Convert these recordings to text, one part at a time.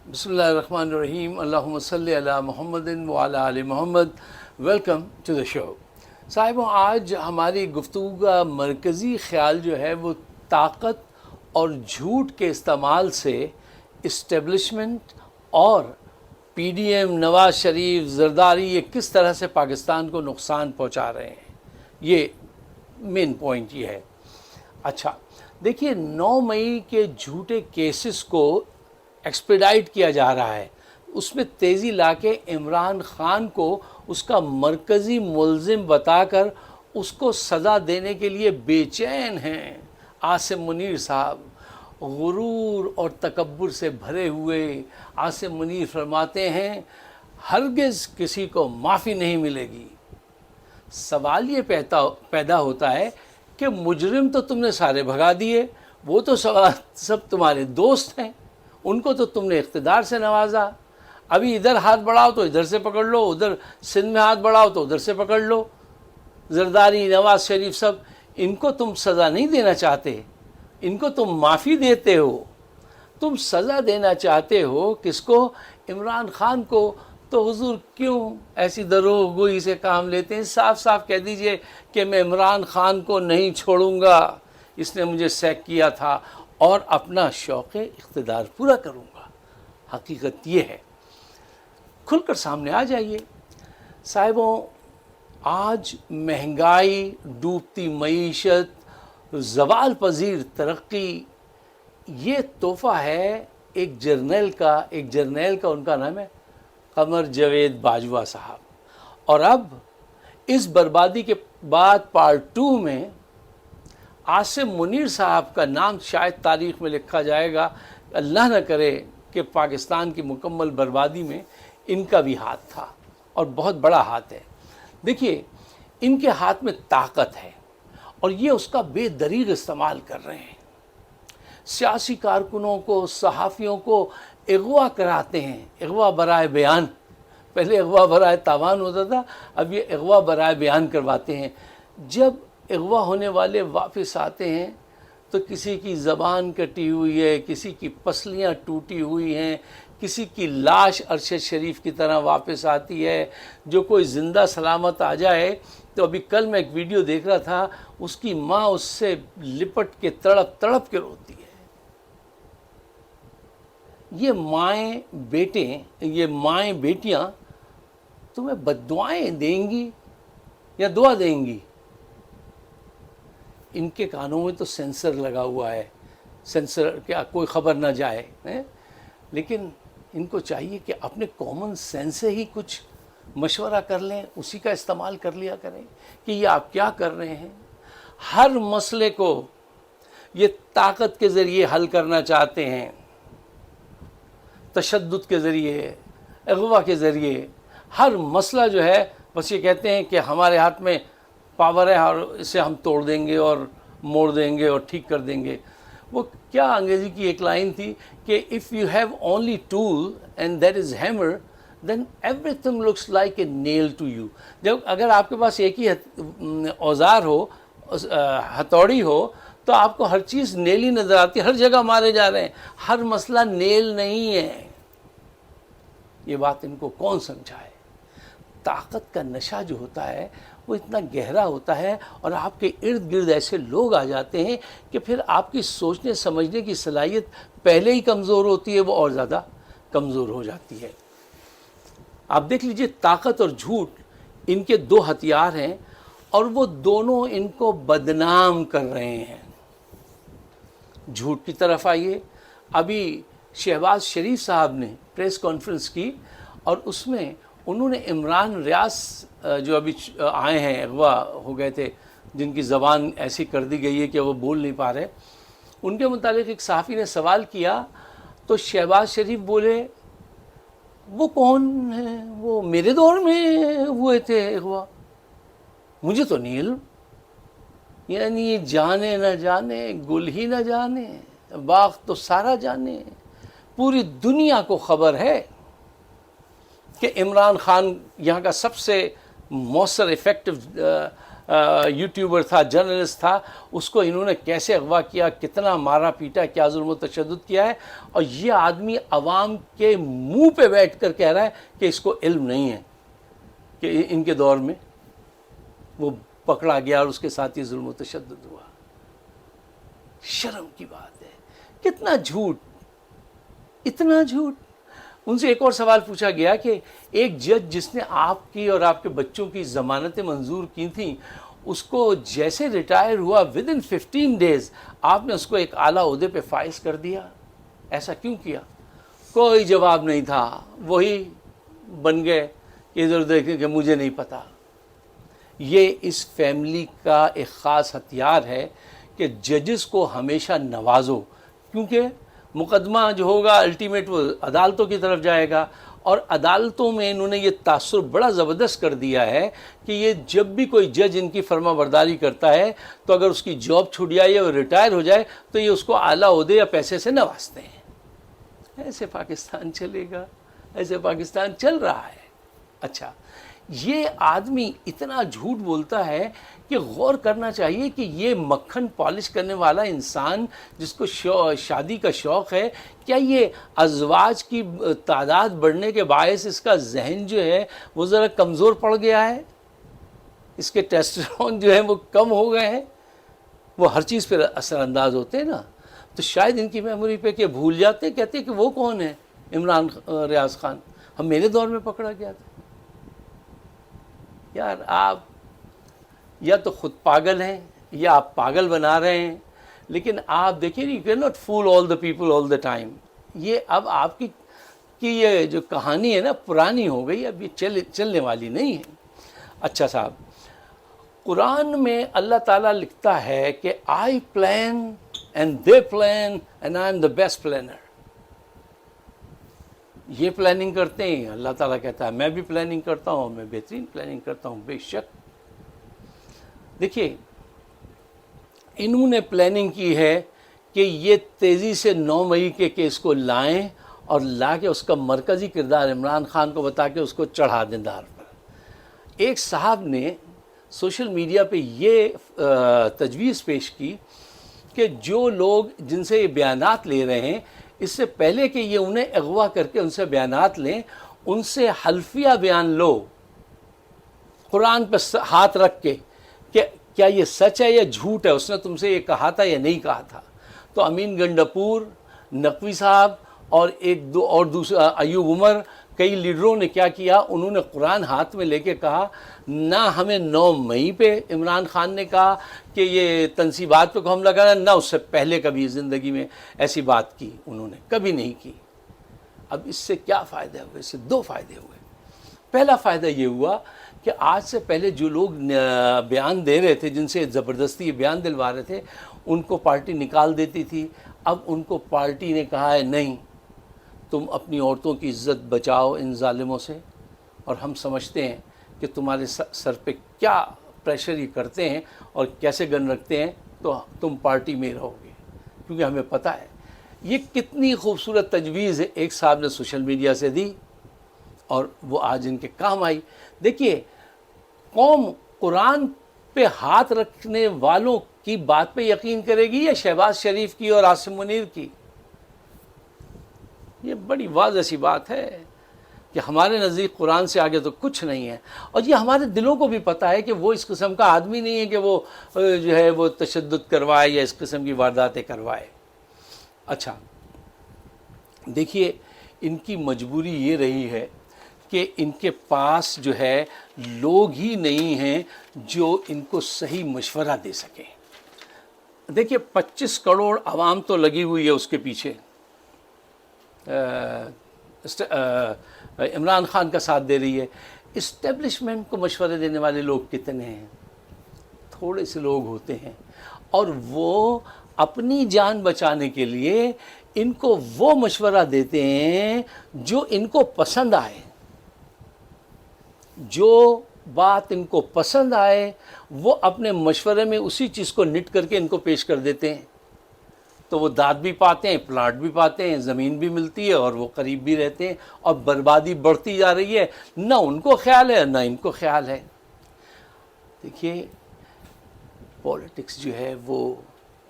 بسم اللہ الرحمن الرحیم، اللہم صلی علی محمد وعلی آل محمد۔ ویلکم ٹو دا شو۔ صاحبوں، آج ہماری گفتگو کا مرکزی خیال جو ہے وہ طاقت اور جھوٹ کے استعمال سے اسٹیبلشمنٹ اور P D M, Nawaz Sharif, Zardari یہ کس طرح سے پاکستان کو نقصان پہنچا رہے ہیں، یہ مین پوائنٹ یہ ہے۔ اچھا دیکھیے، 9 مئی کے جھوٹے کیسز کو ایکسپیڈائٹ کیا جا رہا ہے، اس میں تیزی لا کے عمران خان کو اس کا مرکزی ملزم بتا کر اس کو سزا دینے کے لیے بے چین ہیں۔ عاصم منیر صاحب غرور اور تکبر سے بھرے ہوئے، عاصم منیر فرماتے ہیں ہرگز کسی کو معافی نہیں ملے گی۔ سوال یہ پیدا ہوتا ہے کہ مجرم تو تم نے سارے بھگا دیے، وہ تو سب تمہارے دوست ہیں، ان کو تو تم نے اقتدار سے نوازا، ابھی ادھر ہاتھ بڑھاؤ تو ادھر سے پکڑ لو، ادھر سندھ میں ہاتھ بڑھاؤ تو ادھر سے پکڑ لو۔ زرداری، نواز شریف سب، ان کو تم سزا نہیں دینا چاہتے، ان کو تم معافی دیتے ہو۔ تم سزا دینا چاہتے ہو کس کو؟ عمران خان کو۔ تو حضور کیوں ایسی دروغ گوئی سے کام لیتے ہیں؟ صاف صاف کہہ دیجئے کہ میں عمران خان کو نہیں چھوڑوں گا، اس نے مجھے سیک کیا تھا اور اپنا شوق اقتدار پورا کروں گا۔ حقیقت یہ ہے، کھل کر سامنے آ جائیے۔ صاحبوں، آج مہنگائی، ڈوبتی معیشت، زوال پذیر ترقی، یہ تحفہ ہے ایک جرنیل کا ان کا نام ہے قمر جاوید باجوہ صاحب۔ اور اب اس بربادی کے بعد پارٹ 2 میں عاصم منیر صاحب کا نام شاید تاریخ میں لکھا جائے گا۔ اللہ نہ کرے کہ پاکستان کی مکمل بربادی میں ان کا بھی ہاتھ تھا، اور بہت بڑا ہاتھ ہے۔ دیکھیے، ان کے ہاتھ میں طاقت ہے اور یہ اس کا بے دریغ استعمال کر رہے ہیں۔ سیاسی کارکنوں کو، صحافیوں کو اغوا کراتے ہیں، اغوا برائے بیان۔ پہلے اغوا برائے تاوان ہوتا تھا، اب یہ اغوا برائے بیان کرواتے ہیں۔ جب اغوا ہونے والے واپس آتے ہیں تو کسی کی زبان کٹی ہوئی ہے، کسی کی پسلیاں ٹوٹی ہوئی ہیں، کسی کی لاش ارشد شریف کی طرح واپس آتی ہے۔ جو کوئی زندہ سلامت آ جائے تو ابھی کل میں ایک ویڈیو دیکھ رہا تھا، اس کی ماں اس سے لپٹ کے تڑپ تڑپ کے روتی ہے۔ یہ مائیں بیٹیاں تمہیں بددعائیں دیں گی یا دعا دیں گی؟ ان کے کانوں میں تو سینسر لگا ہوا ہے، سینسر کیا کوئی خبر نہ جائے، لیکن ان کو چاہیے کہ اپنے کامن سینس سے ہی کچھ مشورہ کر لیں، اسی کا استعمال کر لیا کریں کہ یہ آپ کیا کر رہے ہیں۔ ہر مسئلے کو یہ طاقت کے ذریعے حل کرنا چاہتے ہیں، تشدد کے ذریعے، اغوا کے ذریعے۔ ہر مسئلہ جو ہے بس یہ کہتے ہیں کہ ہمارے ہاتھ میں پاور ہے اور اسے ہم توڑ دیں گے اور موڑ دیں گے اور ٹھیک کر دیں گے۔ وہ کیا انگریزی کی ایک لائن تھی کہ if you have only tool and that is hammer then everything looks like a nail to you۔ اگر آپ کے پاس ایک ہی اوزار ہو، ہتھوڑی ہو، تو آپ کو ہر چیز نیلی نظر آتی ہے، ہر جگہ مارے جا رہے ہیں۔ ہر مسئلہ نیل نہیں ہے۔ یہ بات ان کو کون سمجھائے؟ طاقت کا نشہ جو ہوتا ہے وہ اتنا گہرا ہوتا ہے اور آپ کے ارد گرد ایسے لوگ آ جاتے ہیں کہ پھر آپ کی سوچنے سمجھنے کی صلاحیت پہلے ہی کمزور ہوتی ہے، وہ اور زیادہ کمزور ہو جاتی ہے۔ آپ دیکھ لیجئے، طاقت اور جھوٹ ان کے 2 ہتھیار ہیں اور وہ دونوں ان کو بدنام کر رہے ہیں۔ جھوٹ کی طرف آئیے، ابھی شہباز شریف صاحب نے پریس کانفرنس کی اور اس میں انہوں نے عمران ریاض جو ابھی آئے ہیں، اغوا ہو گئے تھے، جن کی زبان ایسی کر دی گئی ہے کہ وہ بول نہیں پا رہے، ان کے متعلق ایک صحافی نے سوال کیا تو شہباز شریف بولے وہ کون ہیں؟ وہ میرے دور میں ہوئے تھے اغوا، مجھے تو نہیں علم۔ یعنی جانے نہ جانے، گل ہی نہ جانے، باغ تو سارا جانے، پوری دنیا کو خبر ہے کہ عمران خان یہاں کا سب سے مؤثر افیکٹو یوٹیوبر تھا، جرنلسٹ تھا، اس کو انہوں نے کیسے اغوا کیا، کتنا مارا پیٹا، کیا ظلم و تشدد کیا ہے، اور یہ آدمی عوام کے منہ پہ بیٹھ کر کہہ رہا ہے کہ اس کو علم نہیں ہے کہ ان کے دور میں وہ پکڑا گیا اور اس کے ساتھ یہ ظلم و تشدد ہوا۔ شرم کی بات ہے، کتنا جھوٹ، اتنا جھوٹ۔ ان سے ایک اور سوال پوچھا گیا کہ ایک جج جس نے آپ کی اور آپ کے بچوں کی ضمانتیں منظور کی تھیں، اس کو جیسے ریٹائر ہوا ودن 15 days آپ نے اس کو ایک اعلیٰ عہدے پہ فائز کر دیا، ایسا کیوں کیا؟ کوئی جواب نہیں تھا، وہی بن گئے کہ ادھر دیکھیں کہ مجھے نہیں پتا۔ یہ اس فیملی کا ایک خاص ہتھیار ہے کہ ججز کو ہمیشہ نوازو، کیونکہ مقدمہ جو ہوگا الٹیمیٹ وہ عدالتوں کی طرف جائے گا، اور عدالتوں میں انہوں نے یہ تاثر بڑا زبردست کر دیا ہے کہ یہ جب بھی کوئی جج ان کی فرما برداری کرتا ہے تو اگر اس کی جاب چھوٹ جائے یا وہ ریٹائر ہو جائے تو یہ اس کو اعلیٰ عہدے یا پیسے سے نوازتے ہیں۔ ایسے پاکستان چلے گا؟ ایسے پاکستان چل رہا ہے؟ اچھا، یہ آدمی اتنا جھوٹ بولتا ہے کہ غور کرنا چاہیے کہ یہ مکھن پالش کرنے والا انسان جس کو شادی کا شوق ہے، کیا یہ ازواج کی تعداد بڑھنے کے باعث اس کا ذہن جو ہے وہ ذرا کمزور پڑ گیا ہے، اس کے ٹیسٹرون جو ہے وہ کم ہو گئے ہیں، وہ ہر چیز پہ اثر انداز ہوتے ہیں نا، تو شاید ان کی میموری پہ کہ بھول جاتے ہیں، کہتے ہیں کہ وہ کون ہے عمران ریاض خان، ہم میرے دور میں پکڑا گیا تھا۔ یار آپ یا تو خود پاگل ہیں یا آپ پاگل بنا رہے ہیں، لیکن آپ دیکھیں you can not fool all the people all the time. یہ اب آپ کی یہ جو کہانی ہے نا پرانی ہو گئی، اب یہ چلنے والی نہیں ہے۔ اچھا صاحب، قرآن میں اللہ تعالیٰ لکھتا ہے کہ I plan and they plan and I am the best planner. یہ پلاننگ کرتے ہیں، اللہ تعالیٰ کہتا ہے میں بھی پلاننگ کرتا ہوں، میں بہترین پلاننگ کرتا ہوں۔ بے شک دیکھیے، انہوں نے پلاننگ کی ہے کہ یہ تیزی سے 9 مئی کے کیس کو لائیں اور لا کے اس کا مرکزی کردار عمران خان کو بتا کے اس کو چڑھا دیں دار پر۔ ایک صاحب نے سوشل میڈیا پہ یہ تجویز پیش کی کہ جو لوگ جن سے یہ بیانات لے رہے ہیں، اس سے پہلے کہ یہ انہیں اغوا کر کے ان سے بیانات لیں، ان سے حلفیہ بیان لو قرآن پہ ہاتھ رکھ کے کہ کیا یہ سچ ہے یا جھوٹ ہے، اس نے تم سے یہ کہا تھا یا نہیں کہا تھا۔ تو امین گنڈپور، نقوی صاحب اور دوسرا ایوب عمر، کئی لیڈروں نے کیا کیا، انہوں نے قرآن ہاتھ میں لے کے کہا نہ ہمیں 9 مئی پہ عمران خان نے کہا کہ یہ تنصیبات پہ حملہ کرنا، نہ اس سے پہلے کبھی زندگی میں ایسی بات کی انہوں نے کبھی نہیں کی۔ اب اس سے کیا فائدہ ہوئے؟ اس سے 2 فائدے ہوئے۔ پہلا فائدہ یہ ہوا کہ آج سے پہلے جو لوگ بیان دے رہے تھے، جن سے زبردستی بیان دلوا رہے تھے، ان کو پارٹی نکال دیتی تھی۔ اب ان کو پارٹی نے کہا ہے نہیں، تم اپنی عورتوں کی عزت بچاؤ ان ظالموں سے، اور ہم سمجھتے ہیں کہ تمہارے سر پہ کیا پریشر یہ کرتے ہیں اور کیسے گن رکھتے ہیں، تو تم پارٹی میں رہو گے، کیونکہ ہمیں پتہ ہے۔ یہ کتنی خوبصورت تجویز ہے ایک صاحب نے سوشل میڈیا سے دی اور وہ آج ان کے کام آئی۔ دیکھیے، قوم قرآن پہ ہاتھ رکھنے والوں کی بات پہ یقین کرے گی یا شہباز شریف کی اور عاصم منیر کی؟ یہ بڑی واضح سی بات ہے کہ ہمارے نزدیک قرآن سے آگے تو کچھ نہیں ہے، اور یہ ہمارے دلوں کو بھی پتہ ہے کہ وہ اس قسم کا آدمی نہیں ہے کہ وہ جو ہے وہ تشدد کروائے یا اس قسم کی وارداتیں کروائے۔ اچھا دیکھیے، ان کی مجبوری یہ رہی ہے کہ ان کے پاس جو ہے لوگ ہی نہیں ہیں جو ان کو صحیح مشورہ دے سکیں۔ دیکھیے 25 کروڑ عوام تو لگی ہوئی ہے اس کے پیچھے، عمران خان کا ساتھ دے رہی ہے۔ اسٹیبلشمنٹ کو مشورے دینے والے لوگ کتنے ہیں؟ تھوڑے سے لوگ ہوتے ہیں، اور وہ اپنی جان بچانے کے لیے ان کو وہ مشورہ دیتے ہیں جو ان کو پسند آئے، جو بات ان کو پسند آئے وہ اپنے مشورے میں اسی چیز کو نٹ کر کے ان کو پیش کر دیتے ہیں، تو وہ داد بھی پاتے ہیں، پلاٹ بھی پاتے ہیں، زمین بھی ملتی ہے، اور وہ قریب بھی رہتے ہیں، اور بربادی بڑھتی جا رہی ہے، نہ ان کو خیال ہے نہ ان کو خیال ہے۔ دیکھیے پالیٹکس جو ہے وہ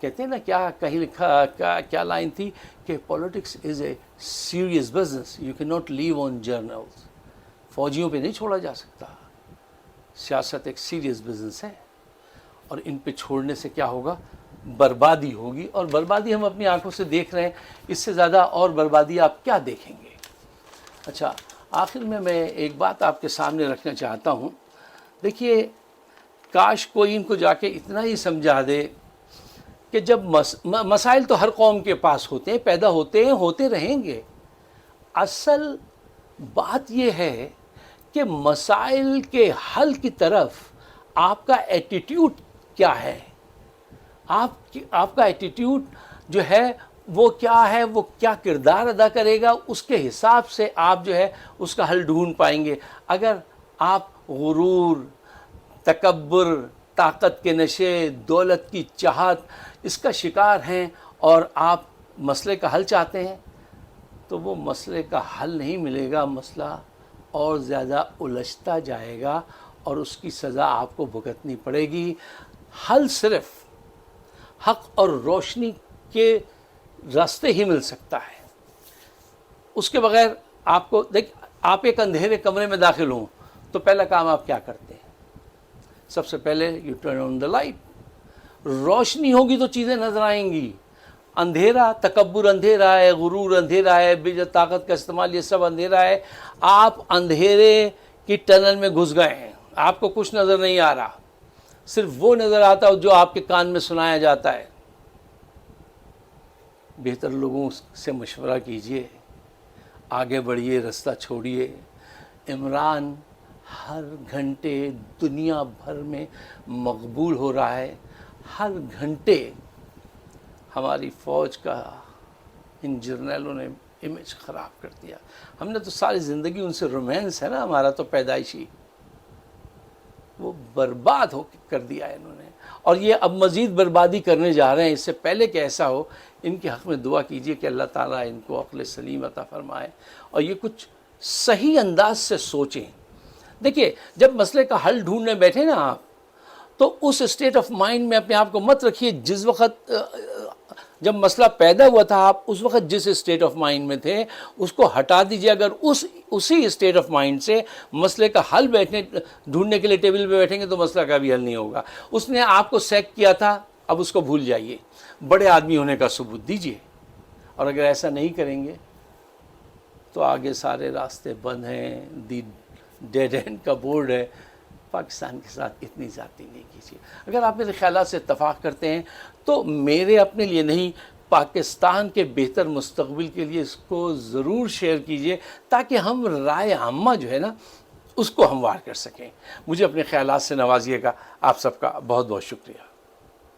کہتے ہیں نا کیا کہیں لکھا کیا لائن تھی کہ politics is a serious business you can not leave on generals. فوجیوں پہ نہیں چھوڑا جا سکتا. سیاست ایک سیریس بزنس ہے اور ان پہ چھوڑنے سے کیا ہوگا؟ بربادی ہوگی. اور بربادی ہم اپنی آنکھوں سے دیکھ رہے ہیں. اس سے زیادہ اور بربادی آپ کیا دیکھیں گے؟ اچھا آخر میں ایک بات آپ کے سامنے رکھنا چاہتا ہوں. دیکھیے کاش کوئی ان کو جا کے اتنا ہی سمجھا دے کہ جب مسائل تو ہر قوم کے پاس ہوتے ہیں، پیدا ہوتے ہیں، ہوتے رہیں گے. اصل بات یہ ہے کہ مسائل کے حل کی طرف آپ کا ایٹیٹیوڈ کیا ہے. آپ کا ایٹیٹیوڈ جو ہے وہ کیا ہے، وہ کیا کردار ادا کرے گا، اس کے حساب سے آپ جو ہے اس کا حل ڈھونڈ پائیں گے. اگر آپ غرور، تکبر، طاقت کے نشے، دولت کی چاہت اس کا شکار ہیں اور آپ مسئلے کا حل چاہتے ہیں تو وہ مسئلے کا حل نہیں ملے گا. مسئلہ اور زیادہ الجھتا جائے گا اور اس کی سزا آپ کو بھگتنی پڑے گی. حل صرف حق اور روشنی کے راستے ہی مل سکتا ہے. اس کے بغیر آپ کو آپ ایک اندھیرے کمرے میں داخل ہوں تو پہلا کام آپ کیا کرتے ہیں؟ سب سے پہلے you turn on the light. روشنی ہوگی تو چیزیں نظر آئیں گی. اندھیرا، تکبر اندھیرا ہے، غرور اندھیرا ہے، بے طاقت کا استعمال یہ سب اندھیرا ہے. آپ اندھیرے کی ٹنل میں گھس گئے ہیں. آپ کو کچھ نظر نہیں آ رہا، صرف وہ نظر آتا ہے جو آپ کے کان میں سنایا جاتا ہے. بہتر لوگوں سے مشورہ کیجئے، آگے بڑھیے، رستہ چھوڑیے. عمران ہر گھنٹے دنیا بھر میں مقبول ہو رہا ہے. ہر گھنٹے ہماری فوج کا ان جرنیلوں نے امیج خراب کر دیا. ہم نے تو ساری زندگی ان سے رومانس ہے نا ہمارا تو پیدائشی، وہ برباد کر دیا ہے انہوں نے. اور یہ اب مزید بربادی کرنے جا رہے ہیں. اس سے پہلے کہ ایسا ہو ان کے حق میں دعا کیجئے کہ اللہ تعالیٰ ان کو عقل سلیم عطا فرمائے اور یہ کچھ صحیح انداز سے سوچیں. دیکھیے جب مسئلے کا حل ڈھونڈنے بیٹھے نا آپ تو اس اسٹیٹ آف مائنڈ میں اپنے آپ کو مت رکھیے جس وقت جب مسئلہ پیدا ہوا تھا. آپ اس وقت جس اسٹیٹ آف مائنڈ میں تھے اس کو ہٹا دیجئے. اگر اسی اسٹیٹ آف مائنڈ سے مسئلے کا حل ڈھونڈنے کے لیے ٹیبل پہ بیٹھیں گے تو مسئلہ کا بھی حل نہیں ہوگا. اس نے آپ کو سیک کیا تھا، اب اس کو بھول جائیے. بڑے آدمی ہونے کا ثبوت دیجئے. اور اگر ایسا نہیں کریں گے تو آگے سارے راستے بند ہیں. دی ڈیڈ اینڈ کا بورڈ ہے. پاکستان کے ساتھ اتنی زیادتی نہیں کیجیے. اگر آپ میرے خیالات سے اتفاق کرتے ہیں تو میرے اپنے لیے نہیں، پاکستان کے بہتر مستقبل کے لیے اس کو ضرور شیئر کیجیے تاکہ ہم رائے عامہ جو ہے نا اس کو ہموار کر سکیں. مجھے اپنے خیالات سے نوازیے گا. آپ سب کا بہت بہت شکریہ.